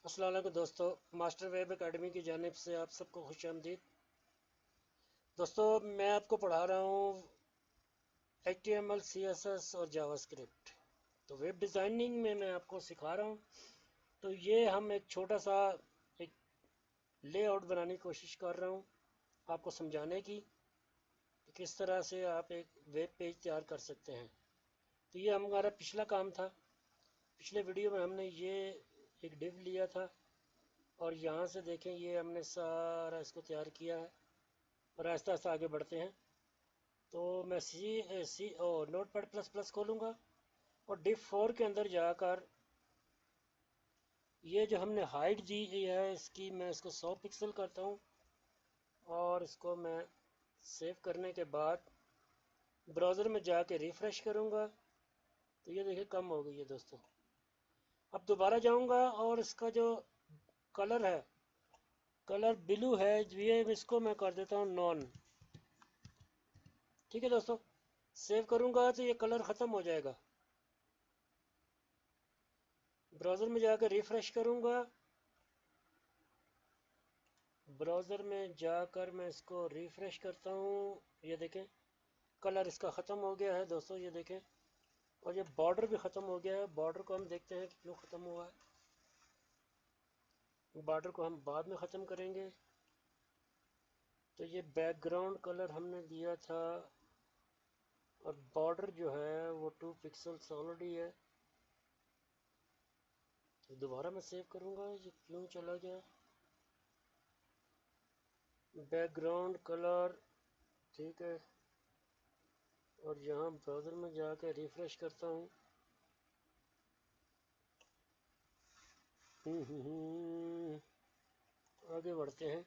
अस्सलाम वालेकुम दोस्तों, मास्टर वेब एकेडमी की जानिब से आप सबको खुशामदीद। दोस्तों, मैं आपको पढ़ा रहा हूँ HTML, CSS और जावास्क्रिप्ट। तो वेब डिज़ाइनिंग में मैं आपको सिखा रहा हूँ। तो ये हम एक छोटा सा एक लेआउट बनाने की कोशिश कर रहा हूँ आपको समझाने की कि किस तरह से आप एक वेब पेज तैयार कर सकते हैं। तो ये हमारा पिछला काम था। पिछले वीडियो में हमने ये एक डिव लिया था और यहाँ से देखें ये हमने सारा इसको तैयार किया है और आहिस्ता आहिस्ता आगे बढ़ते हैं। तो मैं सी नोट पैड प्लस प्लस खोलूँगा और डिव 4 के अंदर जाकर ये जो हमने हाइट दी है इसकी मैं इसको 100 पिक्सल करता हूँ और इसको मैं सेव करने के बाद ब्राउज़र में जाके रिफ़्रेश करूँगा। तो ये देखिए कम हो गई है दोस्तों। अब दोबारा जाऊँगा और इसका जो कलर है, कलर ब्लू है, ये इसको मैं कर देता हूँ नॉन। ठीक है दोस्तों, सेव करूँगा तो ये कलर ख़त्म हो जाएगा। ब्राउज़र में जाकर रिफ़्रेश करूँगा। ब्राउज़र में जाकर मैं इसको रिफ़्रेश करता हूँ। ये देखें कलर इसका ख़त्म हो गया है दोस्तों, ये देखें। और ये बॉर्डर भी ख़त्म हो गया है। बॉर्डर को हम देखते हैं कि क्यों ख़त्म हुआ है। बॉर्डर को हम बाद में ख़त्म करेंगे। तो ये बैकग्राउंड कलर हमने दिया था और बॉर्डर जो है वो 2 पिक्सल्स ऑलरेडी है। तो दोबारा मैं सेव करूँगा। ये क्यों चला गया? बैकग्राउंड कलर ठीक है और यहाँ ब्राउज़र में जाकर रिफ़्रेश करता हूँ। आगे बढ़ते हैं।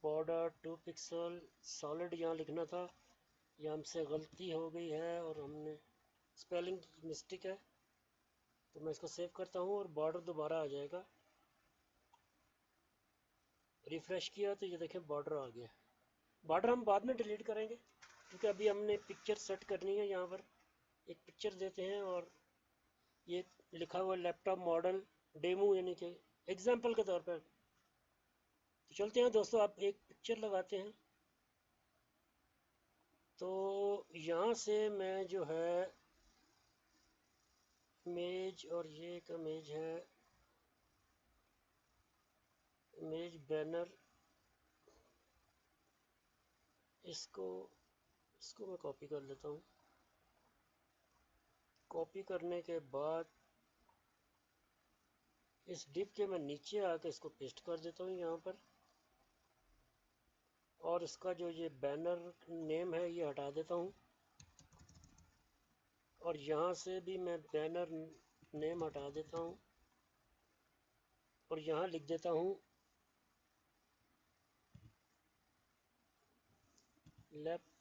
बॉर्डर 2 पिक्सल सॉलिड यहाँ लिखना था, ये हमसे गलती हो गई है और हमने स्पेलिंग मिस्टेक है। तो मैं इसको सेव करता हूँ और बॉर्डर दोबारा आ जाएगा। रिफ़्रेश किया तो ये देखें बॉर्डर आ गया। बॉर्डर हम बाद में डिलीट करेंगे क्योंकि अभी हमने पिक्चर सेट करनी है। यहाँ पर एक पिक्चर देते हैं और ये लिखा हुआ लैपटॉप मॉडल डेमो यानी कि एग्जाम्पल के तौर पर। तो चलते हैं दोस्तों, आप एक पिक्चर लगाते हैं। तो यहाँ से मैं जो है इमेज, और ये एक इमेज है, इमेज बैनर, इसको इसको मैं कॉपी कर लेता हूँ। कॉपी करने के बाद इस डिव के मैं नीचे आके इसको पेस्ट कर देता हूँ यहाँ पर। और इसका जो ये बैनर नेम है ये हटा देता हूँ और यहाँ से भी मैं बैनर नेम हटा देता हूँ और यहाँ लिख देता हूँ लैपटॉप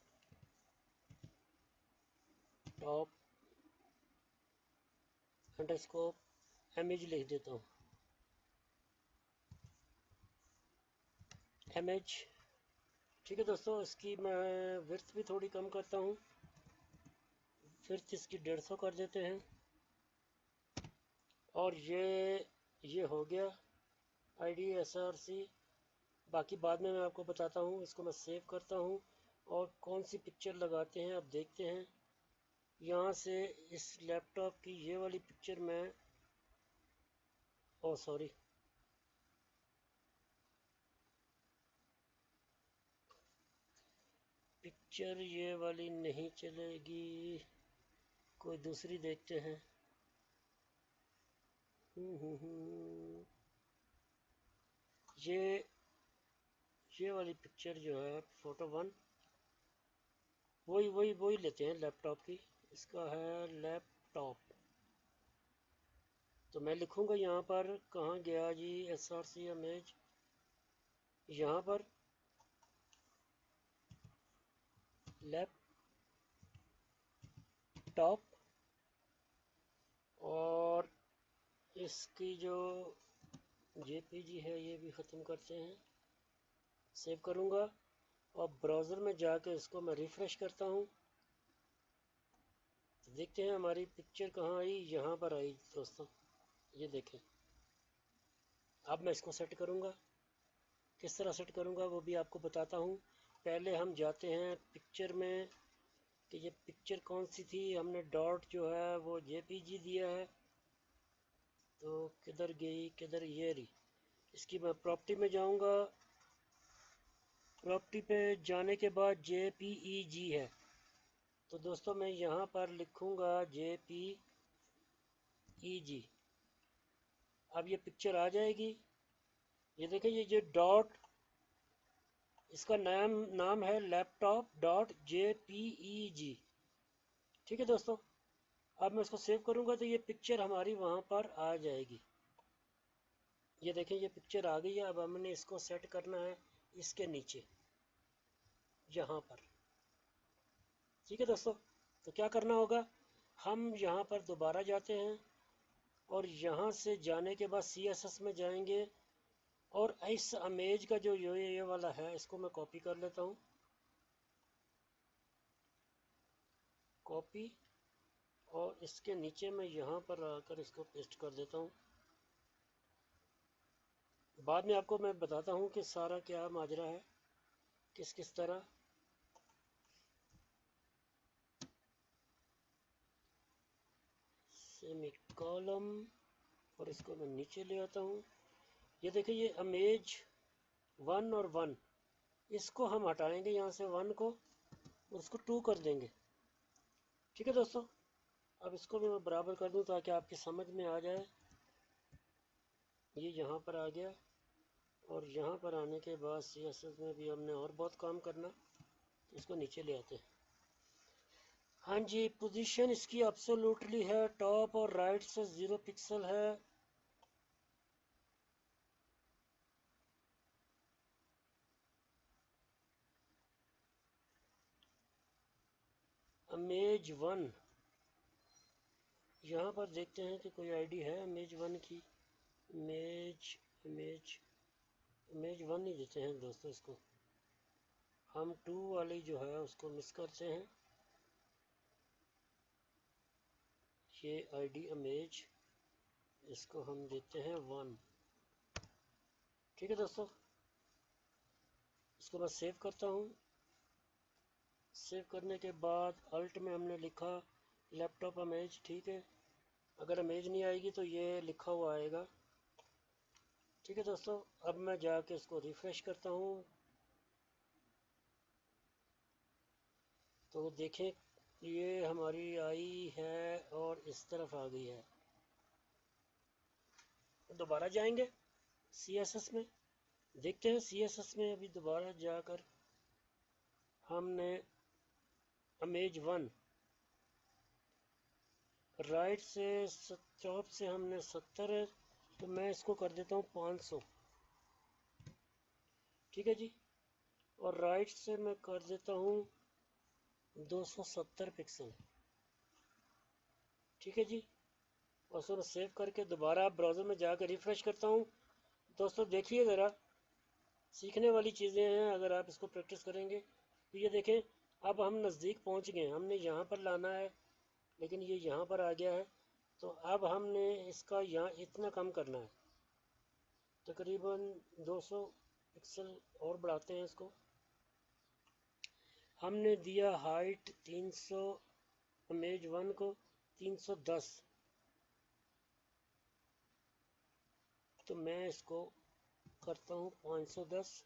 अंडरस्कोर इमेज लिख देता हूँ। इमेज ठीक है दोस्तों, इसकी मैं विड्थ भी थोड़ी कम करता हूँ। विड्थ इसकी 150 कर देते हैं और ये हो गया IDSRC। बाकी बाद में मैं आपको बताता हूँ। इसको मैं सेव करता हूँ और कौन सी पिक्चर लगाते हैं अब देखते हैं। यहाँ से इस लैपटॉप की ये वाली पिक्चर मैं सॉरी, पिक्चर ये वाली नहीं चलेगी, कोई दूसरी देखते हैं। ये वाली पिक्चर जो है फोटो 1, वही लेते हैं लैपटॉप की। इसका है लैपटॉप। तो मैं लिखूंगा यहाँ पर, कहाँ गया जी SRC इमेज, यहाँ पर लैपटॉप। और इसकी जो JPG है ये भी ख़त्म करते हैं। सेव करूँगा और ब्राउज़र में जाकर इसको मैं रिफ़्रेश करता हूँ। तो देखते हैं हमारी पिक्चर कहाँ आई। यहाँ पर आई दोस्तों, ये देखें। अब मैं इसको सेट करूँगा। किस तरह सेट करूँगा वो भी आपको बताता हूँ। पहले हम जाते हैं पिक्चर में कि ये पिक्चर कौन सी थी। हमने डॉट जो है वो जेपीजी दिया है, तो किधर गई, किधर, ये रही। इसकी मैं प्रॉपर्टी में जाऊँगा। प्रॉपर्टी पे जाने के बाद जेपीईजी है, तो दोस्तों मैं यहाँ पर लिखूँगा जेपीईजी। अब ये पिक्चर आ जाएगी। ये देखें, ये डॉट, इसका नाम है लैपटॉप डॉट जेपीईजी। ठीक है दोस्तों, अब मैं इसको सेव करूँगा तो ये पिक्चर हमारी वहाँ पर आ जाएगी। ये देखें, ये पिक्चर आ गई है। अब हमने इसको सेट करना है इसके नीचे, यहाँ पर। ठीक है दोस्तों, तो क्या करना होगा, हम यहाँ पर दोबारा जाते हैं और यहाँ से जाने के बाद CSS में जाएंगे और इस इमेज का जो ये वाला है, इसको मैं कॉपी कर लेता हूँ। कॉपी, और इसके नीचे मैं यहाँ पर आकर इसको पेस्ट कर देता हूँ। बाद में आपको मैं बताता हूँ कि सारा क्या माजरा है, किस किस तरह। सेमी कॉलम, और इसको मैं नीचे ले आता हूँ। ये देखिए, ये इमेज 1 और 1, इसको हम हटाएंगे यहाँ से 1 को और उसको 2 कर देंगे। ठीक है दोस्तों, अब इसको भी मैं बराबर कर दूँ ताकि आपकी समझ में आ जाए। ये यहाँ पर आ गया, और यहाँ पर आने के बाद CSS में भी हमने और बहुत काम करना, तो इसको नीचे ले आते हैं। हाँ जी, पोजीशन इसकी एब्सोल्युटली है, टॉप और राइट से 0 पिक्सल है। इमेज 1, यहाँ पर देखते हैं कि कोई आईडी है इमेज 1 की। इमेज इमेज इमेज 1 ही देते हैं दोस्तों इसको। हम 2 वाली जो है उसको मिस करते हैं। ये आईडी इमेज, इसको हम देते हैं 1। ठीक है दोस्तों, इसको मैं सेव करता हूँ। सेव करने के बाद अल्ट में हमने लिखा लैपटॉप इमेज। ठीक है, अगर इमेज नहीं आएगी तो ये लिखा हुआ आएगा। ठीक है दोस्तों, अब मैं जाके इसको रिफ्रेश करता हूँ, तो देखें ये हमारी आई है और इस तरफ आ गई है। दोबारा जाएंगे CSS में, देखते हैं CSS में अभी दोबारा जाकर हमने इमेज 1 राइट से टॉप से हमने 70 है, तो मैं इसको कर देता हूँ 500। ठीक है जी, और राइट से मैं कर देता हूँ 270 पिक्सल। ठीक है जी, और उसको सेव करके दोबारा ब्राउज़र में जाकर रिफ़्रेश करता हूँ। दोस्तों देखिए ज़रा, सीखने वाली चीज़ें हैं अगर आप इसको प्रैक्टिस करेंगे। तो ये देखें, अब हम नज़दीक पहुँच गए। हमने यहाँ पर लाना है लेकिन ये यहाँ पर आ गया है, तो अब हमने इसका यहाँ इतना कम करना है, तकरीबन 200 पिक्सल और बढ़ाते हैं इसको। हमने दिया हाइट 300, इमेज 1 को 310, तो मैं इसको करता हूँ 510,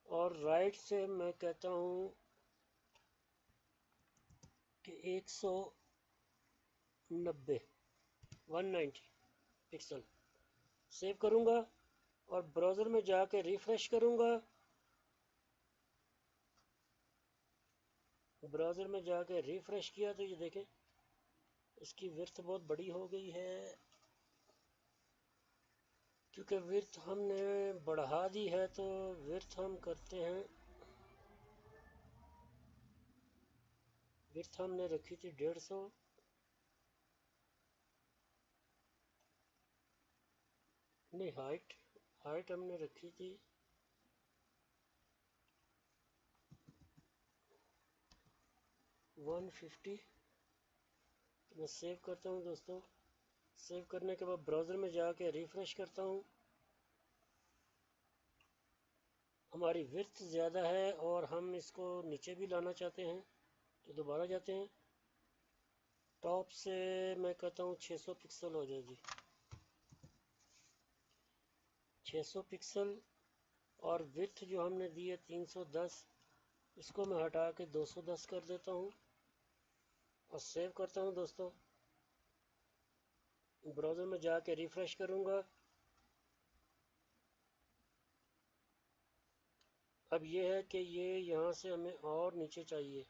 और राइट से मैं कहता हूँ कि 190 पिक्सल। सेव करूँगा और ब्राउज़र में जाके रिफ़्रेश करूँगा। ब्राउज़र में जाके रिफ़्रेश किया तो ये देखें इसकी विड्थ बहुत बड़ी हो गई है, क्योंकि विड्थ हमने बढ़ा दी है। तो विड्थ हम करते हैं, विड्थ हमने रखी थी 150, नहीं हाइट हाइट हमने रखी थी 150। तो मैं सेव करता हूँ दोस्तों। सेव करने के बाद ब्राउज़र में जाके रिफ़्रेश करता हूँ। हमारी विड्थ ज़्यादा है और हम इसको नीचे भी लाना चाहते हैं, तो दोबारा जाते हैं टॉप से। मैं कहता हूँ 600 पिक्सल हो जाए जी, 600 पिक्सल। और विड्थ जो हमने दी है 310, इसको मैं हटा के 210 कर देता हूँ और सेव करता हूँ दोस्तों। ब्राउज़र में जाके रिफ़्रेश करूँगा। अब ये है कि ये यहाँ से हमें और नीचे चाहिए,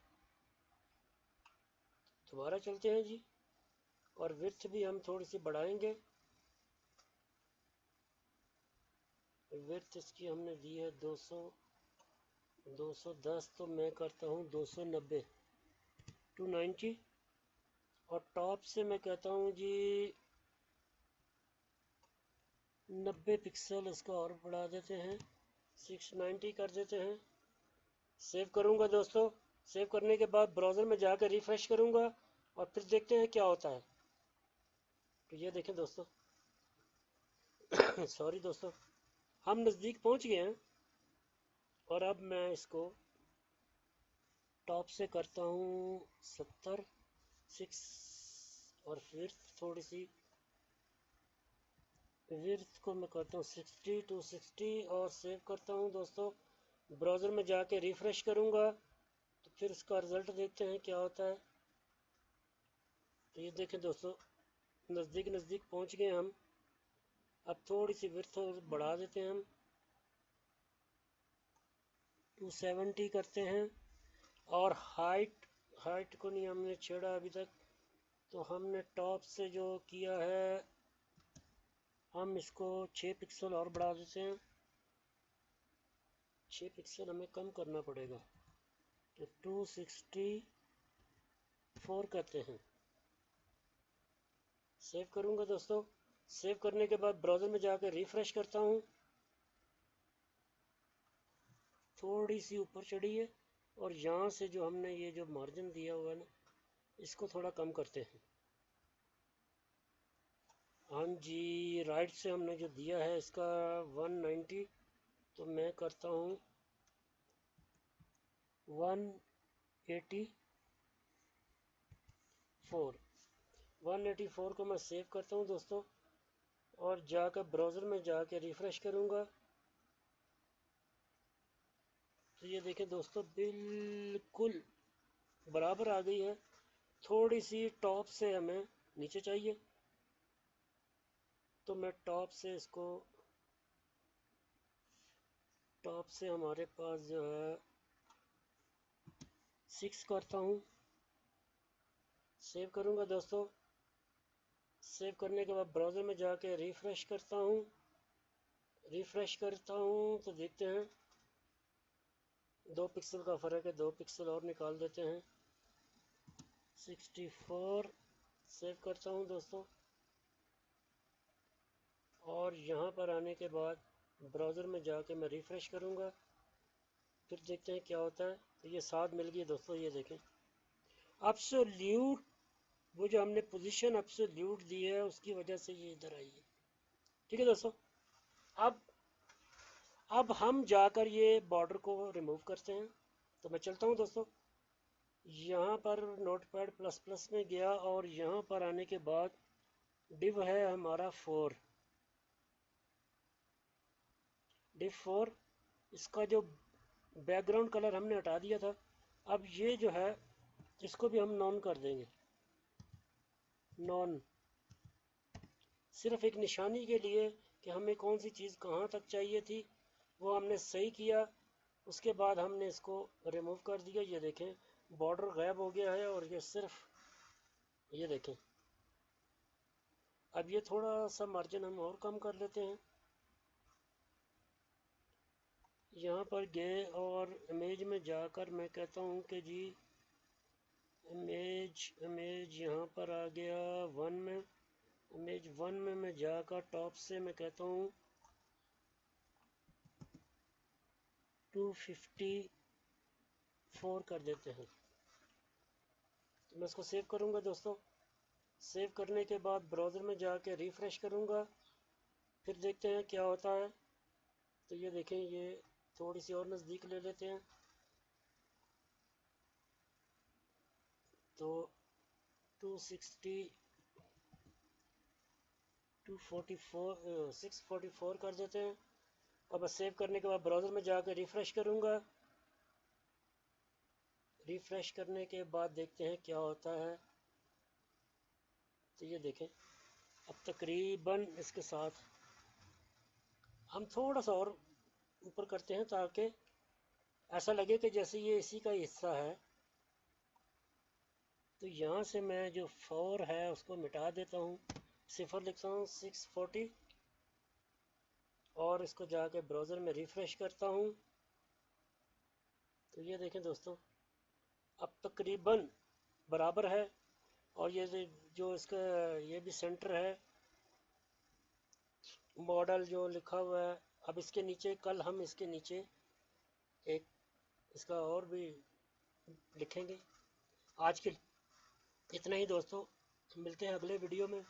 दोबारा चलते हैं जी। और विड्थ भी हम थोड़ी सी बढ़ाएंगे। विड्थ इसकी हमने दी है 210, तो मैं करता हूँ 290, 290। और टॉप से मैं कहता हूँ जी 90 पिक्सल, इसको और बढ़ा देते हैं, 690 कर देते हैं। सेव करूँगा दोस्तों। सेव करने के बाद ब्राउज़र में जाकर रिफ़्रेश करूँगा और फिर देखते हैं क्या होता है। तो ये देखें दोस्तों सॉरी दोस्तों, हम नज़दीक पहुँच गए हैं। और अब मैं इसको टॉप से करता हूँ 70, 6, और फिर थोड़ी सी विड्थ को मैं करता हूँ 60 to 60 और सेव करता हूँ दोस्तों। ब्राउज़र में जाके रिफ़्रेश करूँगा तो फिर इसका रिज़ल्ट देखते हैं क्या होता है। तो ये देखें दोस्तों, नज़दीक नज़दीक पहुँच गए हम। अब थोड़ी सी विड्थ बढ़ा देते हैं हम, 270 करते हैं। और हाइट को नहीं हमने छेड़ा अभी तक, तो हमने टॉप से जो किया है हम इसको 6 पिक्सल और बढ़ा देते हैं। 6 पिक्सल हमें कम करना पड़ेगा, तो 264 करते हैं। सेव करूँगा दोस्तों। सेव करने के बाद ब्राउज़र में जाकर रिफ़्रेश करता हूँ। थोड़ी सी ऊपर चढ़ी है और यहाँ से जो हमने ये जो मार्जिन दिया हुआ है ना, इसको थोड़ा कम करते हैं। हाँ जी, राइट से हमने जो दिया है इसका 190, तो मैं करता हूँ 184। 184 को मैं सेव करता हूँ दोस्तों और जाकर ब्राउज़र में जाकर रिफ़्रेश करूँगा। तो ये देखें दोस्तों, बिल्कुल बराबर आ गई है। थोड़ी सी टॉप से हमें नीचे चाहिए, तो मैं टॉप से इसको, टॉप से हमारे पास जो है 6 करता हूँ। सेव करूँगा दोस्तों। सेव करने के बाद ब्राउज़र में जाके रिफ़्रेश करता हूँ। तो देखते हैं 2 पिक्सल का फ़र्क है, 2 पिक्सल और निकाल देते हैं। 64 सेव करता हूँ दोस्तों। और यहाँ पर आने के बाद ब्राउज़र में जाके मैं रिफ़्रेश करूँगा, फिर देखते हैं क्या होता है। तो ये 7 मिल गई दोस्तों, ये देखें एब्सोल्यूट, वो जो हमने पोजीशन एब्सोल्यूट दी है उसकी वजह से ये इधर आई है। ठीक है दोस्तों, अब हम जाकर ये बॉर्डर को रिमूव करते हैं। तो मैं चलता हूँ दोस्तों, यहाँ पर नोटपैड प्लस प्लस में गया और यहाँ पर आने के बाद डिव है हमारा 4, डिव 4। इसका जो बैकग्राउंड कलर हमने हटा दिया था, अब ये जो है इसको भी हम नॉन कर देंगे। नॉन सिर्फ एक निशानी के लिए कि हमें कौन सी चीज़ कहाँ तक चाहिए थी, वो हमने सही किया। उसके बाद हमने इसको रिमूव कर दिया। ये देखें बॉर्डर गायब हो गया है और ये सिर्फ, ये देखें। अब ये थोड़ा सा मार्जिन हम और कम कर लेते हैं। यहाँ पर गए और इमेज में जाकर मैं कहता हूँ कि जी इमेज यहाँ पर आ गया 1 में। इमेज 1 में मैं जाकर टॉप से मैं कहता हूँ 254 कर देते हैं। तो मैं इसको सेव करूँगा दोस्तों। सेव करने के बाद ब्राउज़र में जाके रिफ़्रेश करूँगा, फिर देखते हैं क्या होता है। तो ये देखें, ये थोड़ी सी और नज़दीक ले लेते हैं तो 260 244 644 कर देते हैं। और बस सेव करने के बाद ब्राउज़र में जाकर रिफ़्रेश करूँगा। रिफ़्रेश करने के बाद देखते हैं क्या होता है। तो ये देखें, अब तकरीबन इसके साथ हम थोड़ा सा और ऊपर करते हैं ताकि ऐसा लगे कि जैसे ये इसी का हिस्सा है। तो यहाँ से मैं जो 4 है उसको मिटा देता हूँ, 0 लिखता हूँ 640 और इसको जाके ब्राउज़र में रिफ़्रेश करता हूँ। तो ये देखें दोस्तों, अब तकरीबन बराबर है। और ये जो इसका ये भी सेंटर है, मॉडल जो लिखा हुआ है। अब इसके नीचे कल हम इसके नीचे एक इसका और भी लिखेंगे। आज के इतना ही दोस्तों, मिलते हैं अगले वीडियो में।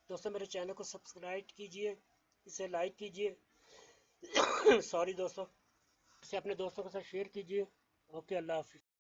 दोस्तों मेरे चैनल को सब्सक्राइब कीजिए, इसे लाइक कीजिए सॉरी दोस्तों, इसे अपने दोस्तों के साथ शेयर कीजिए। ओके, अल्लाह हाफिज़।